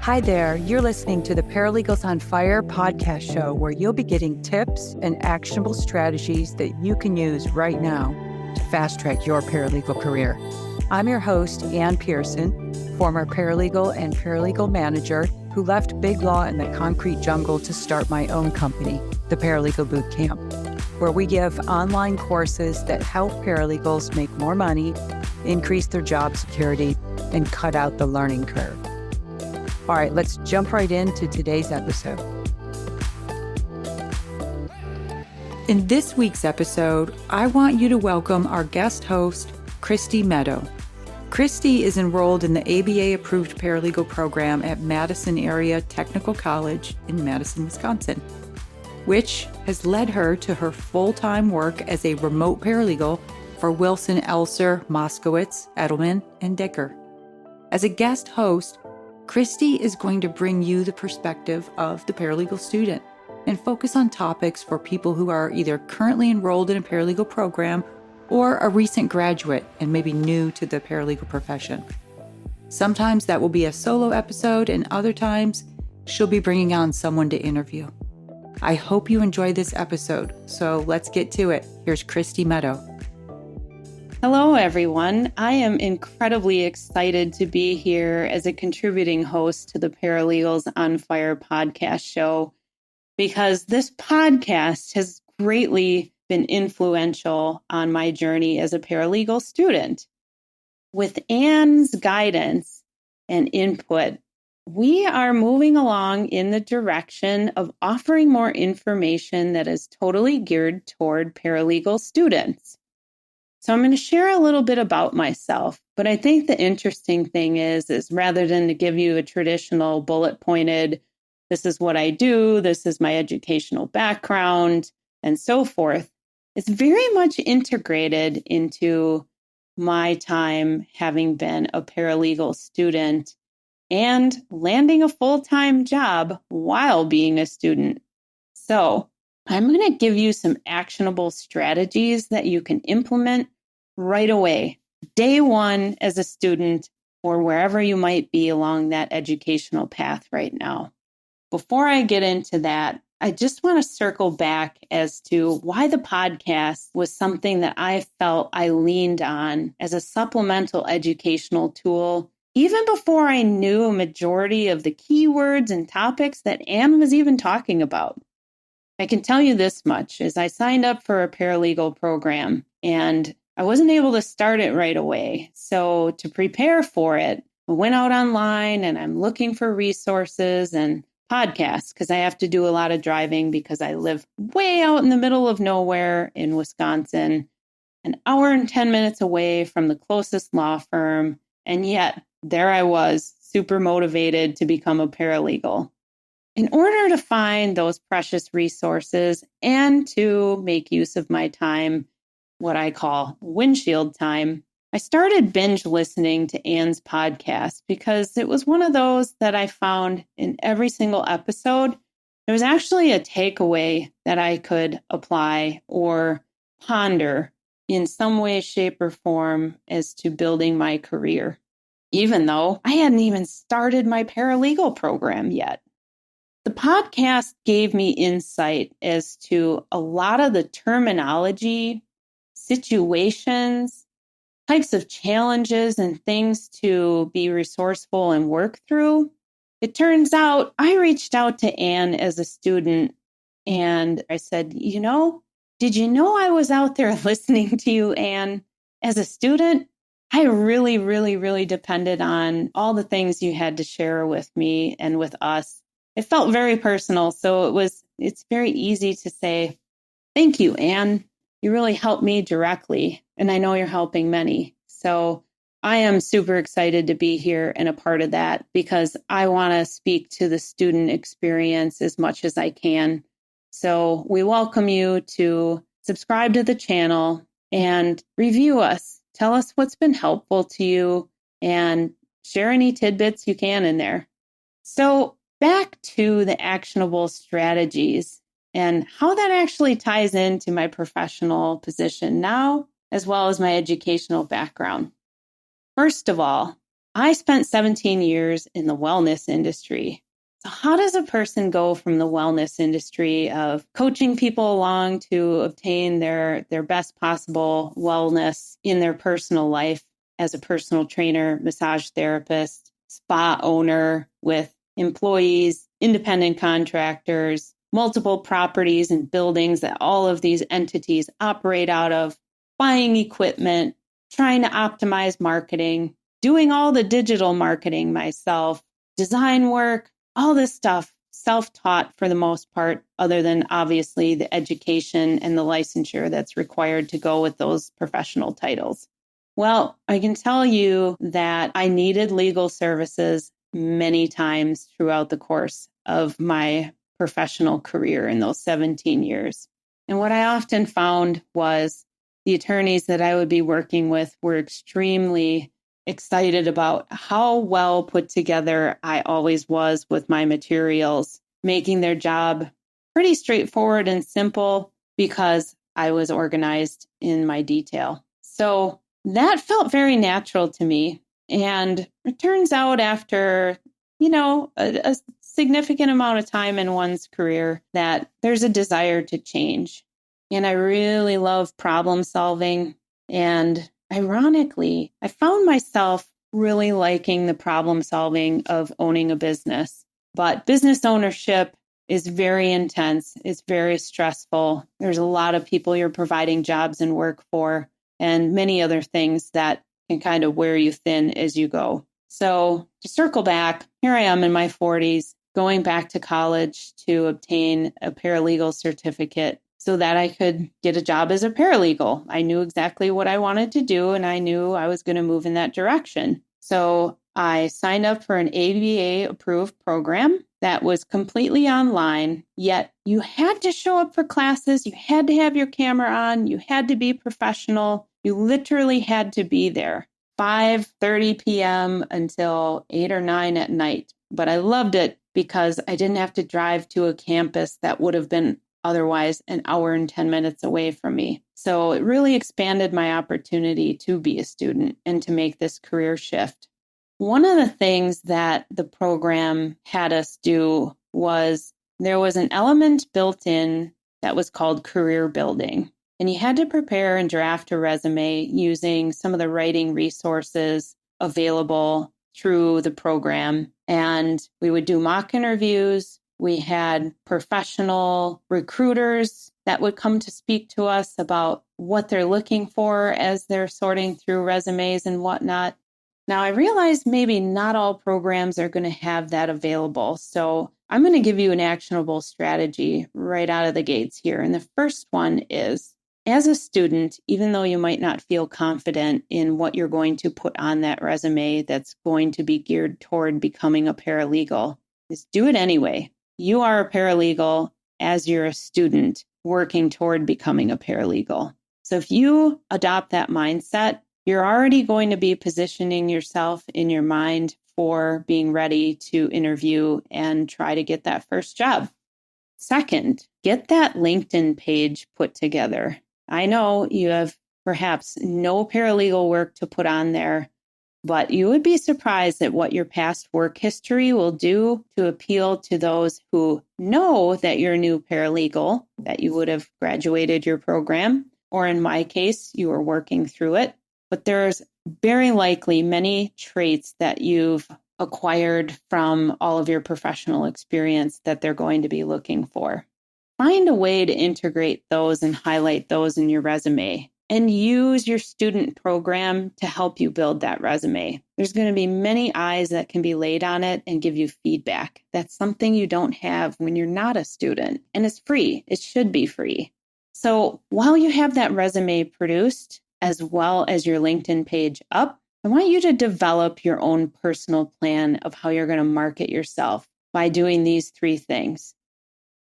Hi there, you're listening to the Paralegals on Fire podcast show where you'll be getting tips and actionable strategies that you can use right now to fast track your paralegal career. I'm your host, Ann Pearson, former paralegal and paralegal manager who left big law in the concrete jungle to start my own company, the Paralegal Boot Camp, where we give online courses that help paralegals make more money, increase their job security, and cut out the learning curve. All right, let's jump right into today's episode. In this week's episode, I want you to welcome our guest host, Kristy Medo. Kristy is enrolled in the ABA-approved paralegal program at Madison Area Technical College in Madison, Wisconsin, which has led her to her full-time work as a remote paralegal for Wilson, Elser, Moskowitz, Edelman, and Dicker. As a guest host, Kristy is going to bring you the perspective of the paralegal student and focus on topics for people who are either currently enrolled in a paralegal program or a recent graduate and maybe new to the paralegal profession. Sometimes that will be a solo episode, and other times she'll be bringing on someone to interview. I hope you enjoy this episode, so let's get to it. Here's Kristy Medo. Hello, everyone. I am incredibly excited to be here as a contributing host to the Paralegals on Fire podcast show, because this podcast has greatly been influential on my journey as a paralegal student. With Ann's guidance and input, we are moving along in the direction of offering more information that is totally geared toward paralegal students. So I'm going to share a little bit about myself, but I think the interesting thing is rather than to give you a traditional bullet pointed, this is what I do, this is my educational background, and so forth, it's very much integrated into my time having been a paralegal student and landing a full-time job while being a student. So I'm going to give you some actionable strategies that you can implement right away, day one as a student, or wherever you might be along that educational path right now. Before I get into that, I just want to circle back as to why the podcast was something that I felt I leaned on as a supplemental educational tool, even before I knew a majority of the keywords and topics that Ann was even talking about. I can tell you this much, is I signed up for a paralegal program and I wasn't able to start it right away. So to prepare for it, I went out online and I'm looking for resources and podcasts because I have to do a lot of driving because I live way out in the middle of nowhere in Wisconsin, an hour and 10 minutes away from the closest law firm. And yet there I was, super motivated to become a paralegal. In order to find those precious resources and to make use of my time, what I call windshield time, I started binge listening to Ann's podcast because it was one of those that I found in every single episode. There was actually a takeaway that I could apply or ponder in some way, shape, or form as to building my career, even though I hadn't even started my paralegal program yet. The podcast gave me insight as to a lot of the terminology, situations, types of challenges, and things to be resourceful and work through. It turns out I reached out to Ann as a student and I said, did you know I was out there listening to you, Ann? As a student, I really, really, really depended on all the things you had to share with me and with us. It felt very personal, so it's very easy to say, thank you, Ann. You really helped me directly, and I know you're helping many. So I am super excited to be here and a part of that because I want to speak to the student experience as much as I can. So we welcome you to subscribe to the channel and review us. Tell us what's been helpful to you and share any tidbits you can in there. So back to the actionable strategies and how that actually ties into my professional position now, as well as my educational background. First of all, I spent 17 years in the wellness industry. So how does a person go from the wellness industry of coaching people along to obtain their best possible wellness in their personal life as a personal trainer, massage therapist, spa owner with employees, independent contractors, multiple properties and buildings that all of these entities operate out of, buying equipment, trying to optimize marketing, doing all the digital marketing myself, design work, all this stuff, self-taught for the most part, other than obviously the education and the licensure that's required to go with those professional titles. Well, I can tell you that I needed legal services many times throughout the course of my professional career in those 17 years. And what I often found was the attorneys that I would be working with were extremely excited about how well put together I always was with my materials, making their job pretty straightforward and simple because I was organized in my detail. So that felt very natural to me. And it turns out after, a significant amount of time in one's career that there's a desire to change. And I really love problem solving. And ironically, I found myself really liking the problem solving of owning a business. But business ownership is very intense. It's very stressful. There's a lot of people you're providing jobs and work for, and many other things that can kind of wear you thin as you go. So to circle back, here I am in my 40s, going back to college to obtain a paralegal certificate so that I could get a job as a paralegal. I knew exactly what I wanted to do, and I knew I was going to move in that direction. So I signed up for an ABA-approved program that was completely online, yet you had to show up for classes, you had to have your camera on, you had to be professional, you literally had to be there 5:30 p.m. until 8 or 9 at night. But I loved it because I didn't have to drive to a campus that would have been otherwise an hour and 10 minutes away from me. So it really expanded my opportunity to be a student and to make this career shift. One of the things that the program had us do was there was an element built in that was called career building. And you had to prepare and draft a resume using some of the writing resources available through the program. And we would do mock interviews. We had professional recruiters that would come to speak to us about what they're looking for as they're sorting through resumes and whatnot. Now, I realize maybe not all programs are going to have that available. So I'm going to give you an actionable strategy right out of the gates here. And the first one is, as a student, even though you might not feel confident in what you're going to put on that resume that's going to be geared toward becoming a paralegal, is do it anyway. You are a paralegal as you're a student working toward becoming a paralegal. So if you adopt that mindset, you're already going to be positioning yourself in your mind for being ready to interview and try to get that first job. Second, get that LinkedIn page put together. I know you have perhaps no paralegal work to put on there, but you would be surprised at what your past work history will do to appeal to those who know that you're a new paralegal, that you would have graduated your program, or in my case, you were working through it. But there's very likely many traits that you've acquired from all of your professional experience that they're going to be looking for. Find a way to integrate those and highlight those in your resume, and use your student program to help you build that resume. There's going to be many eyes that can be laid on it and give you feedback. That's something you don't have when you're not a student, and it's free. It should be free. So while you have that resume produced, as well as your LinkedIn page up, I want you to develop your own personal plan of how you're going to market yourself by doing these 3 things.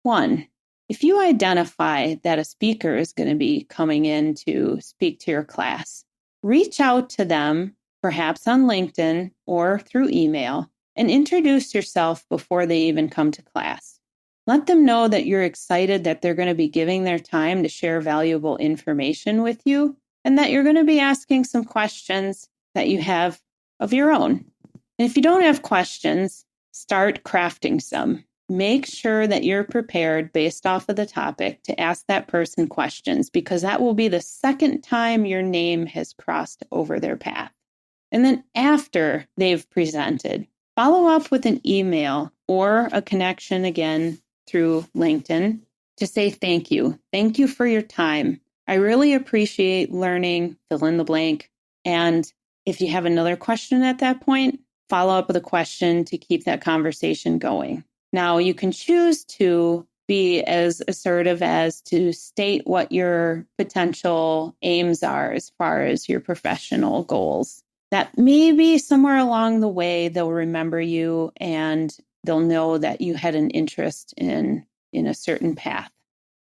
1, if you identify that a speaker is going to be coming in to speak to your class, reach out to them, perhaps on LinkedIn or through email, and introduce yourself before they even come to class. Let them know that you're excited that they're going to be giving their time to share valuable information with you, and that you're going to be asking some questions that you have of your own. And if you don't have questions, start crafting some. Make sure that you're prepared based off of the topic to ask that person questions, because that will be the second time your name has crossed over their path. And then after they've presented, follow up with an email or a connection again through LinkedIn to say thank you. Thank you for your time. I really appreciate learning, fill in the blank. And if you have another question at that point, follow up with a question to keep that conversation going. Now, you can choose to be as assertive as to state what your potential aims are as far as your professional goals. That maybe somewhere along the way, they'll remember you and they'll know that you had an interest in a certain path.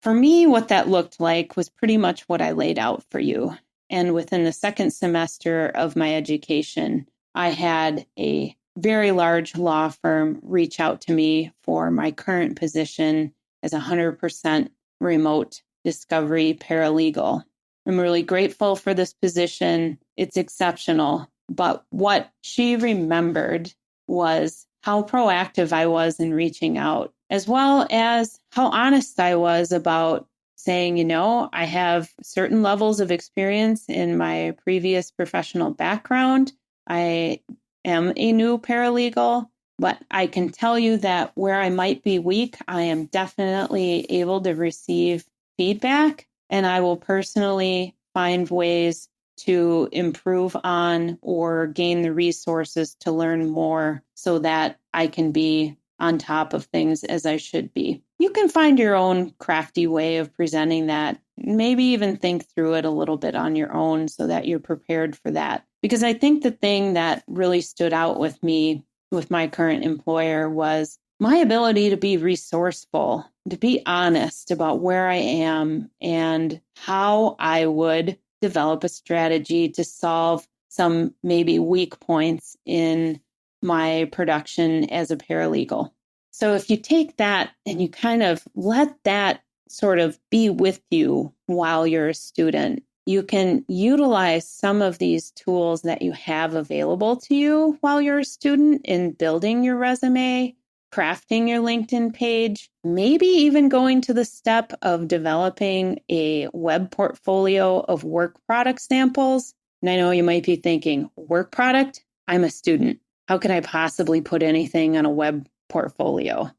For me, what that looked like was pretty much what I laid out for you. And within the second semester of my education, I had a very large law firm reach out to me for my current position as a 100% remote discovery paralegal. I'm really grateful for this position. It's exceptional. But what she remembered was how proactive I was in reaching out, as well as how honest I was about saying, I have certain levels of experience in my previous professional background. I am a new paralegal, but I can tell you that where I might be weak, I am definitely able to receive feedback, and I will personally find ways to improve on or gain the resources to learn more so that I can be on top of things as I should be. You can find your own crafty way of presenting that, maybe even think through it a little bit on your own so that you're prepared for that. Because I think the thing that really stood out with me with my current employer was my ability to be resourceful, to be honest about where I am and how I would develop a strategy to solve some maybe weak points in my production as a paralegal. So if you take that and you kind of let that sort of be with you while you're a student, you can utilize some of these tools that you have available to you while you're a student in building your resume, crafting your LinkedIn page, maybe even going to the step of developing a web portfolio of work product samples. And I know you might be thinking, work product? I'm a student. How could I possibly put anything on a web portfolio?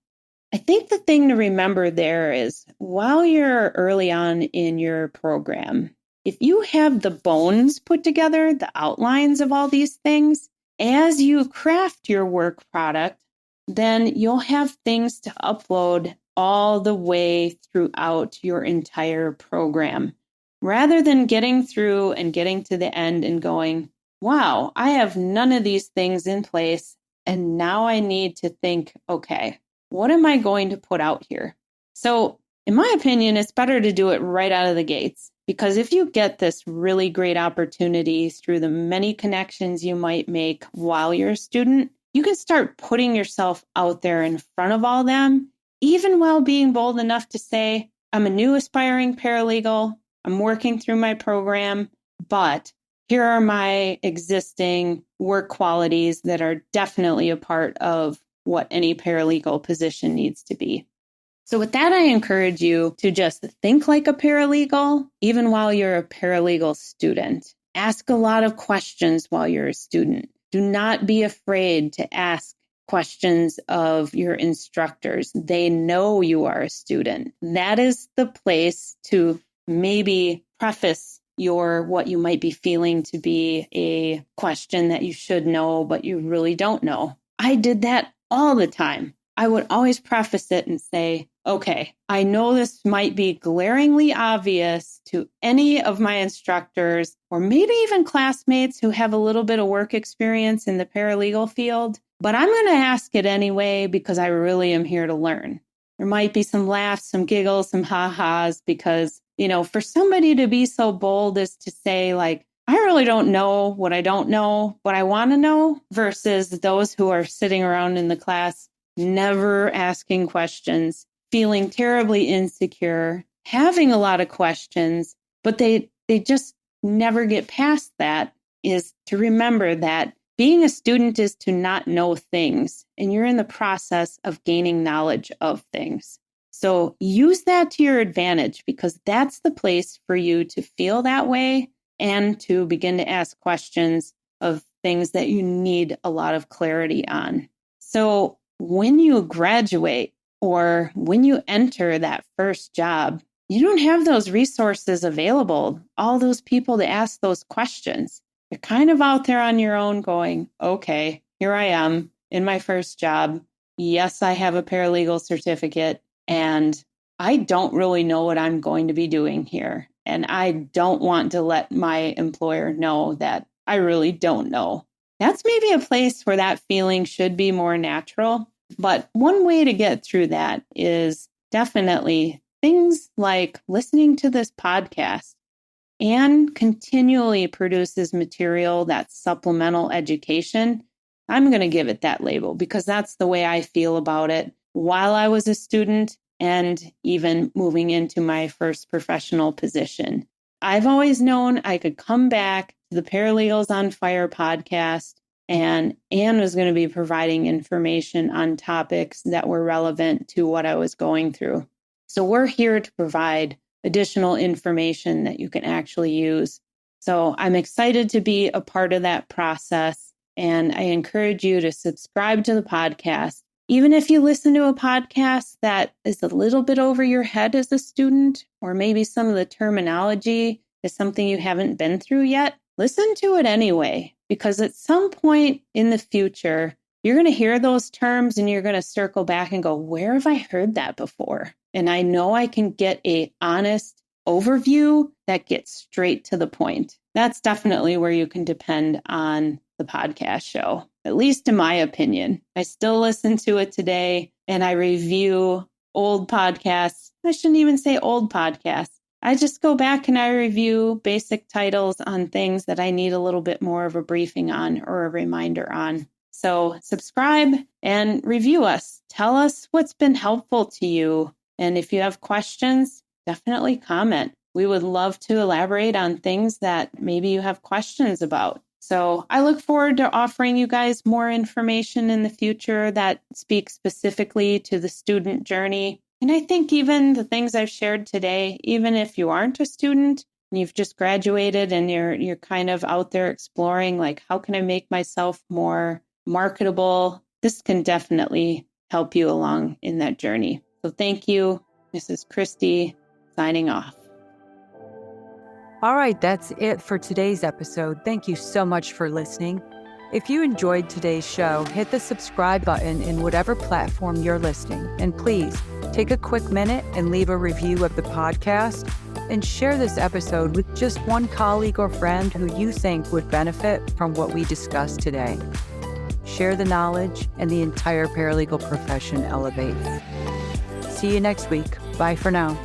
I think the thing to remember there is while you're early on in your program, if you have the bones put together, the outlines of all these things, as you craft your work product, then you'll have things to upload all the way throughout your entire program. Rather than getting through and getting to the end and going, wow, I have none of these things in place. And now I need to think, okay, what am I going to put out here? So in my opinion, it's better to do it right out of the gates. Because if you get this really great opportunity through the many connections you might make while you're a student, you can start putting yourself out there in front of all them, even while being bold enough to say, I'm a new aspiring paralegal, I'm working through my program, but here are my existing work qualities that are definitely a part of what any paralegal position needs to be. So with that, I encourage you to just think like a paralegal, even while you're a paralegal student. Ask a lot of questions while you're a student. Do not be afraid to ask questions of your instructors. They know you are a student. That is the place to maybe preface what you might be feeling to be a question that you should know, but you really don't know. I did that all the time. I would always preface it and say, okay, I know this might be glaringly obvious to any of my instructors, or maybe even classmates who have a little bit of work experience in the paralegal field, but I'm going to ask it anyway because I really am here to learn. There might be some laughs, some giggles, some ha-has, because, for somebody to be so bold as to say, like, I really don't know what I don't know, but I want to know, versus those who are sitting around in the class, never asking questions, feeling terribly insecure, having a lot of questions, but they just never get past that, is to remember that being a student is to not know things, and you're in the process of gaining knowledge of things. So use that to your advantage, because that's the place for you to feel that way and to begin to ask questions of things that you need a lot of clarity on. So when you graduate or when you enter that first job, you don't have those resources available, all those people to ask those questions. You're kind of out there on your own going, okay, here I am in my first job. Yes, I have a paralegal certificate, and I don't really know what I'm going to be doing here. And I don't want to let my employer know that I really don't know. That's maybe a place where that feeling should be more natural. But one way to get through that is definitely things like listening to this podcast. Anne continually produces material that's supplemental education. I'm going to give it that label because that's the way I feel about it while I was a student and even moving into my first professional position. I've always known I could come back to the Paralegals on Fire podcast, and Anne was going to be providing information on topics that were relevant to what I was going through. So we're here to provide additional information that you can actually use. So I'm excited to be a part of that process, and I encourage you to subscribe to the podcast. Even if you listen to a podcast that is a little bit over your head as a student, or maybe some of the terminology is something you haven't been through yet, listen to it anyway, because at some point in the future, you're going to hear those terms and you're going to circle back and go, where have I heard that before? And I know I can get an honest overview that gets straight to the point. That's definitely where you can depend on the podcast show, at least in my opinion. I still listen to it today, and I review old podcasts. I shouldn't even say old podcasts. I just go back and I review basic titles on things that I need a little bit more of a briefing on or a reminder on. So subscribe and review us. Tell us what's been helpful to you. And if you have questions, definitely comment. We would love to elaborate on things that maybe you have questions about. So I look forward to offering you guys more information in the future that speaks specifically to the student journey. And I think even the things I've shared today, even if you aren't a student and you've just graduated and you're kind of out there exploring, like, how can I make myself more marketable? This can definitely help you along in that journey. So thank you. This is Kristy signing off. All right, that's it for today's episode. Thank you so much for listening. If you enjoyed today's show, hit the subscribe button in whatever platform you're listening. And please take a quick minute and leave a review of the podcast, and share this episode with just one colleague or friend who you think would benefit from what we discussed today. Share the knowledge, and the entire paralegal profession elevates. See you next week. Bye for now.